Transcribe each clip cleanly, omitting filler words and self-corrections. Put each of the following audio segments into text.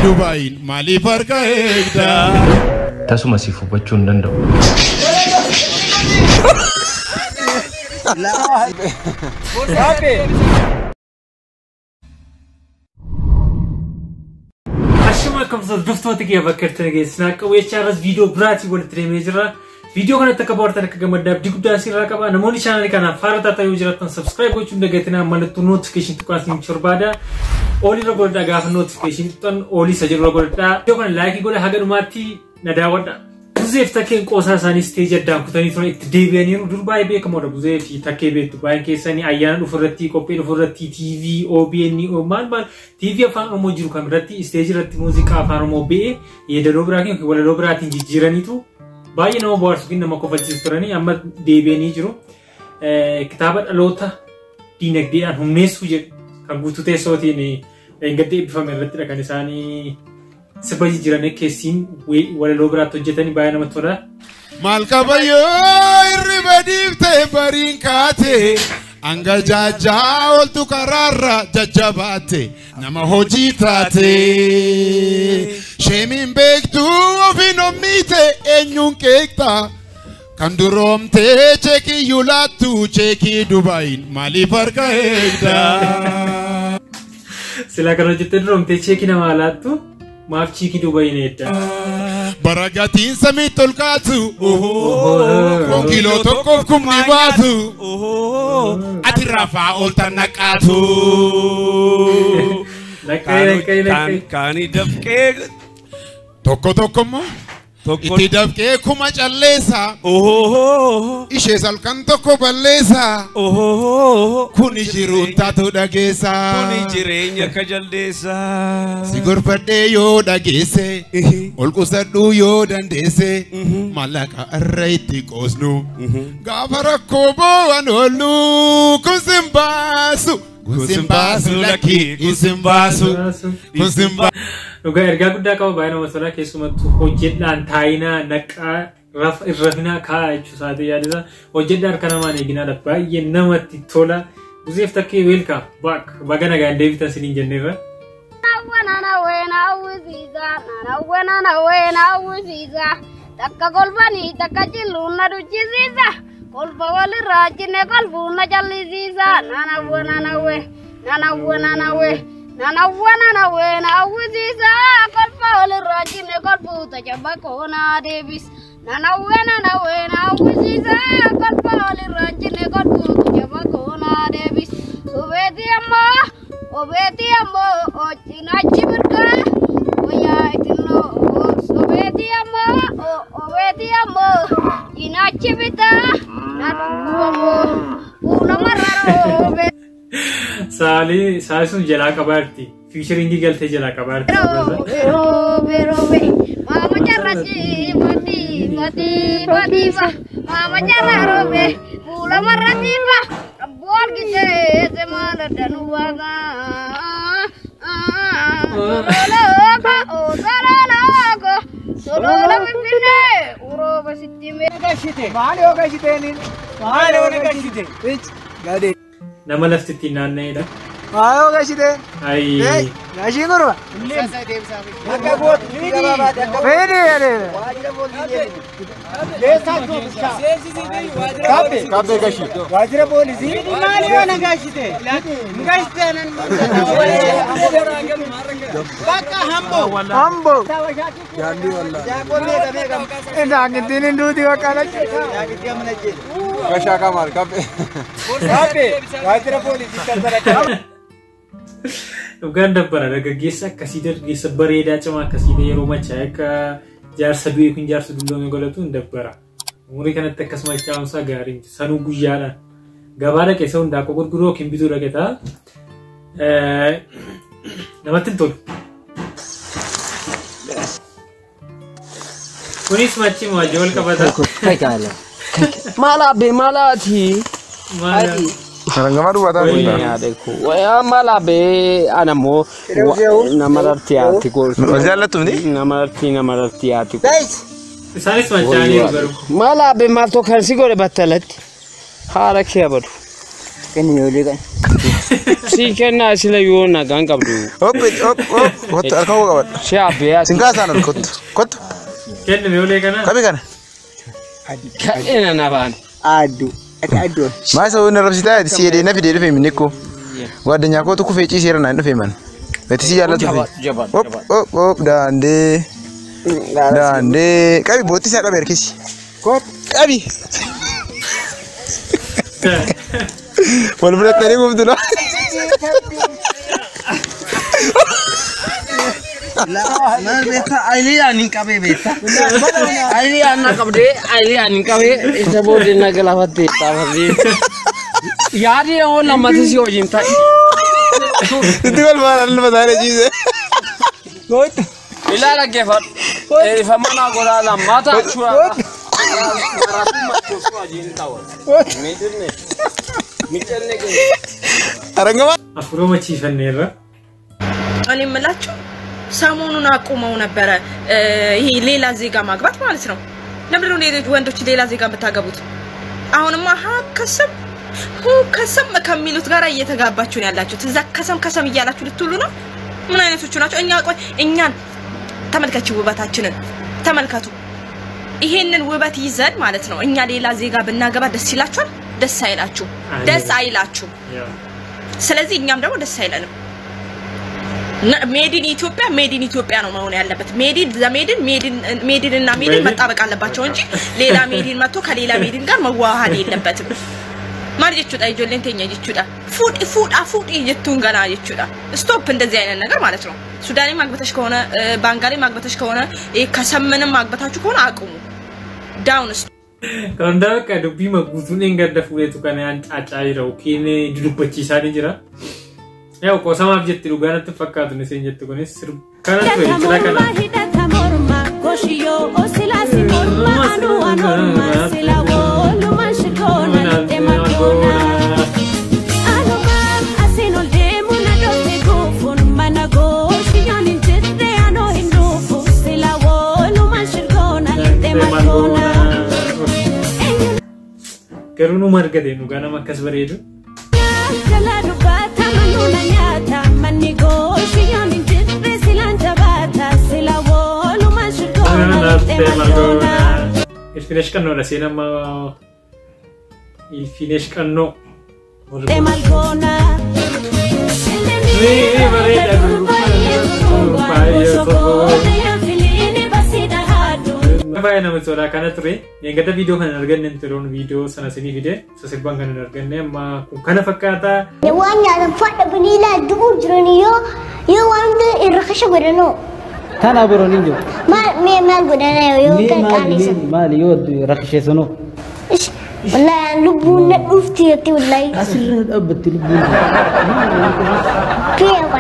Dubai Mali farka egda tasuma sifu bachun dando Ashamakum saduftooti ke bakkartane geessina qaweecharas video braati wal tremejira video kana takabartan kagamada digudda sirra qaba namoni channel kana farata tayu jiratan subscribe gochuun dagatina malatu notification tuqasin churbada oli rogoda gaaf notification tan oli sajir rogoda video kana like gola hagadumatti nadawada buzeef takkeen qoosaa isaanii stage addaan kutanii ture itti deebi'aniiru dur baay'ee beekamoodha buzeef takkee beektu baay'een keessanii ayyaana dhufurratti qophii dhufurratti TV OBN maal TV afaan Oromoo jiru kamirratti stage irratti muuziqaa afaan Oromoo be'ee yeedaloo biraatiin walaloo biraatiin jijjiiraniitu baay'ee nama bohaarsu nama kofalchiisu turanii amma deebi'anii jiru kitaaba dhaloota diinagdeedhaan humneessuu jedhu kan guutuu teessootiin gadda eebbifame irrattidha kan isaanii sirba jijjiiranii keessin walaloo biraatti hojjetanii baay'ee namatti tola. Maal qabayyo irriba diiftee bariin kaate anga jaajaa oltu karaarra jajjabaate nama hojii taate sheemiin beektu ofiin omniite eenyuun keekta kan duroomtee cheekii yulaattu cheekii Dubayin maaliif harka eegda. Sila kan hojjettee duroomtee cheekii nama laattu maaf cheekii Dubayin eedda. Baragatiin samii tolkaatu kun kiiloo tokkoof kumni baatu ati rafaa olta naqaatu kaani dafqee tokko tokkommoo itti dafqee kuma calleessa ishee salkan tokko balleessa kuni jiruun taatu dhageessa kuni jireenya ka jaldeessa si gorfadhee yoo dhageesse ol qusadhuu yoo dandeesse mallaqa irra itti qoosnu gaafa rakkoo boo'an oollu kun simbaasu laki kun simbaasu Dhugaa ergaa guddaa qaba baay'ee nama tola keessumattuu hojjedhaan taayinaa naqaa irrafinaa kaa'aa jechuu isaati yaadisa hojjedhaan harka namaan eeginaadha baay'ee namatti tola buzeef takkee weelkaam baga nagaan deebitan siniin jenneerra. Takka kolfanii takka jilluun na duchisiisa kolfa walirraa jinne kolfuun na jallisiisa nanawwe nawwisiisa kolfa walirraa jinne kolfuuta jabba koonaa deebis nanawwe nawwisiisa kolfa walirraa jinne kolfuuta jabba koonaa deebis obeeti ammoo cinaachi birkaa wayyaa itinoo obeeti ammoo cinaachi bitaa na dhuguu ammoo fuulamarra Saali sun jalaa qabaarti. Featuring galtee jalaa qabaarti. Robe. Mama jarrachi mati ba. Mama jarra robe. Pula marrati ba. Bol gite se mala danuwaga. Solo bipine. Uroba sittime gashite. Maali o gashite ni. Maali o gashite. Rich gade. Nama laftitti naanna'edha. Ayo gashite. Ai. Gashi gurba. Akka boot ni gabaabaa. Fede yare. Kabbe gashi. Wajira polisi. Maali wana gashite. Gashite nan. Bakka hambo. Jandi walla. Enda ngitini nduti wakala. Gasha kamal kabbe. Wajira polisi kasara. Dhugaan dabbara dargaggeessa akkasii dargaggeessa bareedaa cimaa akkasii yeroo machaa akka jaarsa du'e kun jaarsa dulloome godhatu hin dabbara. Umurii kanatti akkasuma caamsaa gaarii sanuu guyyaadhaan gabaa dhaqee isa hundaa akka gurguruu yookiin bituu dhaqetaa namatti hin tolu. Kunis machi maajii wal qabata. Malaati. Sarangama dua tahun. Ya dekho. Wah malabe anamo namarti ati ko. Wajalla tumni? Namarti ati ko. Isaanis machaanii garuu. Malabe malto kan sigore battalat. Hara kiya badu. Kenni yole kan. سيكنا سليونا كان قبلو هوب كنت أركوه قبل شعب يا سنكاسان كنت كن ميولي كنا كمي كان كأنا نبان Aduh. ما يسوون الربسيتات سيدي نفي دي في منكو وادنيا كو تكو فيتي سيرنا ندو في من بتسي يالا تفي هوب داندي كابي بوتي ساكا بيركيسي كابي والبلد تاني قمت له Nah, beta aili aning kabe beta. aili anak kabde aili aning kabe isabo dina gelawati tawadi yari on lamati si ojinta itu kan malah badare चीज है Good. Ilala gefat. Famana gola la mata chua. Marathi matcho chua jinta wa. Midne. Miterne ke. Arangama. Afro machi fanera. እኔ የምላችሁ ሰሞኑን አቁመው ነበረ ይሄ ሌላ ዜጋ ማግባት ማለት ነው ለምን ነው ወንዶች ሌላ ዜጋ የምታገቡት አሁንማ ከሰም ከሚሉት ጋር እየተጋባችሁ ነው ያላችሁት እዛ ከሰም እያላችሁ ልትሉ ነው ምን አይነቶቹ ናቸው እኛን ተመልካቹ ውበታችንን ተመልካቱ ይሄንን ውበት ይዘን ማለት ነው እኛ ሌላ ዜጋ ብናገባ ደስ ይላችኋል ደስ አይላችሁ ስለዚህ እኛም ደግሞ ደስ አይለንም ሜዲን ኢትዮጵያ ነው መሆን ያለበት ሜዲን እና ሜዲን መጣበቅ አለባቸው እንጂ ሌላ ሜዲን መጥቶ ከሌላ ሜዲን ጋር መዋሃድ የለበትም ማርጀቹዳ ይጆለንተኛ ይቹዳ ፉድ ይቱን ገና ይቹዳ ስቶፕ እንደዚህ አይነት ነገር ማለት ነው ሱዳኔ ማግበተሽ ከሆነ ባንጋሊ ማግበተሽ ከሆነ ከሰመንም ማግበታችሁ ከሆነ አቁሙ ዳውንስ ከንዳ ከዱቢ መጉቱን እንገደፉ ለቱ ከነ አንጫጫይረው ኪኔ ድዱበቺ ሳኒ ጅራ ያው ቆሰማ አብጀት ሉጋና ተፈካቱ ነሰኝት ኮነስ ስር ካናቱ ይላከና ሂደተሞርማ ጎሽዮ ኦሲላሲ ሞርማ አኑዋኖርማ ሲላዎ ሉማሽኮና ደማዶና አኑማም አሲኖል ደሙና ዶቴ ጎፉን ማናጎሽዮን እንጅሬ አኖ ሂንዱፉ ሲላዎ ሉማሽኮና ደማዶና ከሩኑ ማርገዴ ኑጋና ማከስ በሬዱ Il finescano la sera ma il finescano Vai na metoda kana ture yengada video kana arganne enteron video sana sini video sesirban kana arganne amma kana fakata yawanya da fada bunila dubu jironiyo yo wanda irkhasha godano Tana boroninjo mal godana yo kan alisa mal yo rakhshe sono wala lubuna ufti yati wallahi asir abti lubuna كيف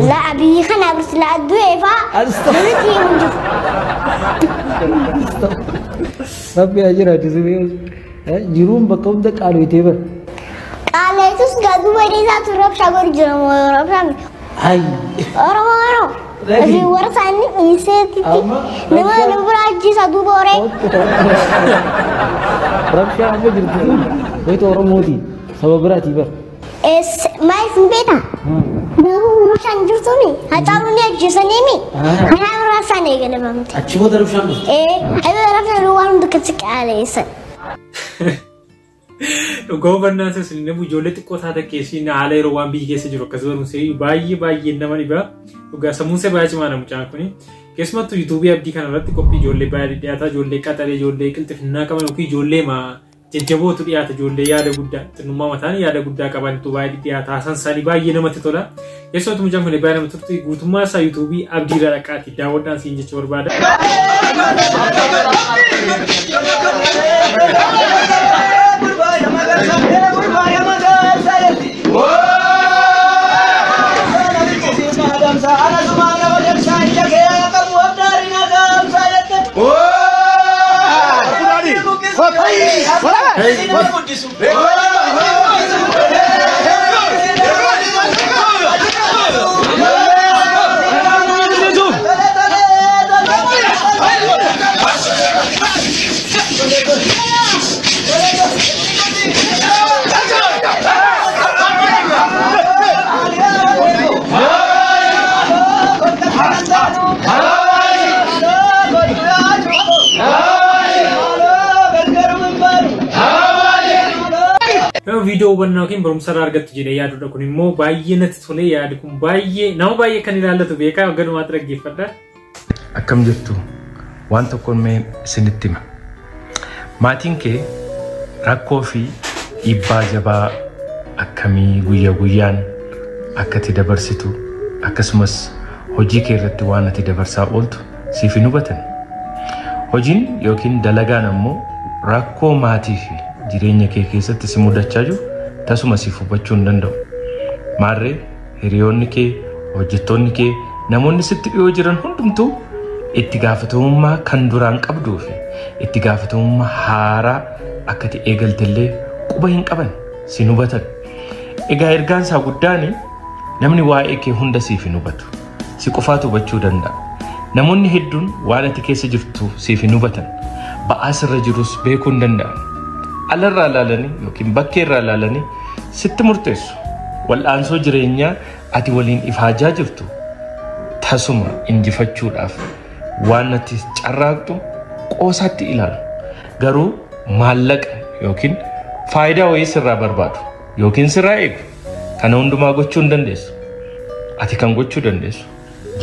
لا أبي خنا بس لا دويفا نتي منجو ربي أجر هتسوي جروم بكم ده قالوا يتبر قال يتوس قادو بدي ساتو رب شغور جرم رب شام هاي أرو أبي ورثاني إنسيتي نما نبراجي ساتو بوري رب شام بجرتي ويتو رمودي سبب براتي بر ما يسمعنا نهو رشان جرتوني هتعملني أجسنيمي أنا رشاني كده بمتي أشوف ده رشان أيوة رشان روان دكتك عليه سن governance sinne bu joleti kota ta kesi na ale rowan bi kesi jiro kasoro se bayi na mani ba uga samuse baji mana muchan kuni kesmatu youtube abdi kana ratti copy jolle bayi diata jolle katare jolle qiltifna kaman uki jolle ma jajjabotu diata jolle yaada gudda tunuma matani yaada gudda qaban tu bayi diata hasan sani bayi namatti tola yesotu muchan kuni bayi namatti turti gutuma sa youtube abdi raqati dawodan sinje chorbada video hubannaa yookiin barumsa irraa argattu jedhee yaadudha. Kun immoo baay'ee natti tolee yaadi kun baay'ee nama baay'ee kan ilaallatu beekaa galumaatti dhaggeeffadha. Akkam jirtu waan tokkoon mee isinitti hima. Maatiin kee rakkoo fi dhiibbaa jabaa akkamii guyyaa guyyaan akka itti dabarsitu akkasumas hojii kee irratti waan ati dabarsaa ooltu siif hin hubatan. Hojiin yookiin dalagaan ammoo rakkoo maatii fi jireenya kee keessatti si mudachaa jiru tasuma siif hubachuu hin danda'u. Maarree hiriyoonni kee, hojjettoonni kee, namoonni sitti dhiyoo jiran hundumtuu itti gaafatamummaa kan duraan qabduu fi itti gaafatamummaa haaraa akka ati eegaltellee quba hin qaban si hubatan. Egaa ergaan isaa guddaani namni waa'ee kee hunda siif hin hubatu. Si qofaatu hubachuu danda'a. Namoonni hedduun waan ati keessa jirtu siif hin hubatan. Ba'aa sirra jirus beekuu hin danda'an. Alarraa ilaalanii yookiin bakkeerraa ilaalanii sitti murteessu. Wal'aansoo jireenyaa ati waliin ifaajaa jirtu tasuma injifachuudhaaf waan ati carraaqxu qoosaatti ilaalu. Garuu maallaqa yookiin faayidaa wayii sirraa barbaadu yookiin sirraa eegu kana hundumaa gochuu hin dandeessu. Ati kan gochuu dandeessu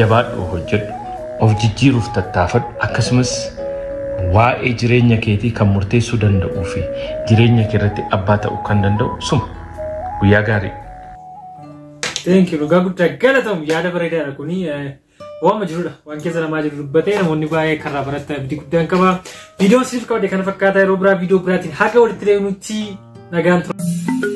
jabaadhu hojjedhu of jijjiiruuf tattaafadhu akkasumas waa'ee jireenya keetii kan murteessuu danda'uu fi jireenya kee irratti abbaa ta'uu kan danda'u suma guyyaa gaarii. Thank you. Lugaa guddaa galatamu yaada bareedaadha kuni waan jirudha. Waan keessa namaa jiru dubbatee namoonni baay'ee karraa barattaa abdii guddaan qaba. Viidiyoon siif qabde kana fakkaata yeroo biraa viidiyoo biraatiin haga walitti deemuutti nagaan tura.